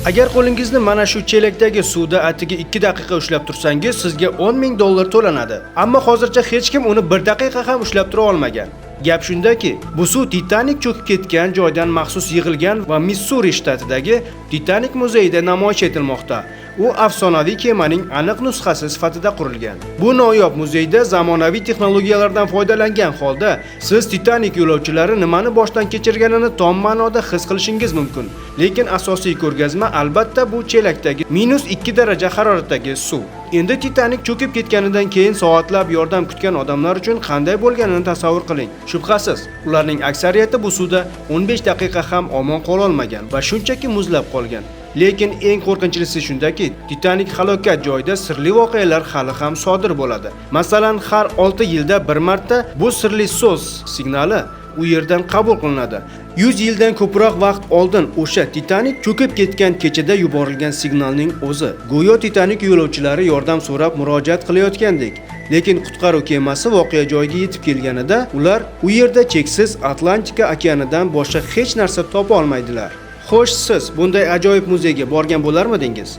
Agar qo'lingizni mana shu chelakdagi suvda atigi 2 daqiqa ushlab tursangiz, sizga $10,000 to'lanadi. Ammo hozircha hech kim uni 1 daqiqa ham ushlab tura olmagan. Gap shundaki, bu suv Titanik cho'kib ketgan joydan maxsus yig'ilgan va Missuri shtatidagi Titanik muzeyida namoyish etilmoqda. U afsonaviy kemaning aniq nusxasi sifatida qurilgan. Bu noyob muzeyda zamonaviy texnologiyalardan foydalangan holda siz Titanik yo'lovchilari nimani boshdan kechirganini tom ma'noda his qilishingiz mumkin. Lekin asosiy ko'rgazma albatta bu chelakdagi -2 daraja haroratdagi suv. Endi Titanik cho'kib ketganidan keyin soatlab yordam kutgan odamlar uchun qanday bo'lganini tasavvur qiling. Shubhasiz, ularning aksariyati bu suvda 15 daqiqa ham omon qola olmagan va shunchaki muzlab qolgan. Lekin eng qo'rqinchlisi shundaki, Titanik halokat joyida sirli voqealar hali ham sodir bo'ladi. Masalan, har 6 yilda bir marta bu sirli so'z signali u yerdan qabul qilinadi. 100 yildan ko'proq vaqt oldin o'sha Titanik cho'kib ketgan kechada yuborilgan signalning o'zi. Go'yo Titanik yo'lovchilari yordam so'rab murojaat qilayotgandek. Lekin qutqaruv kemasi voqea joyiga yetib kelganida ular u yerda cheksiz Atlantika okeanidan boshqa hech narsa topa olmaydilar. Xo'sh, siz bunday ajoyib muzeyga borgan bo'larmidingiz?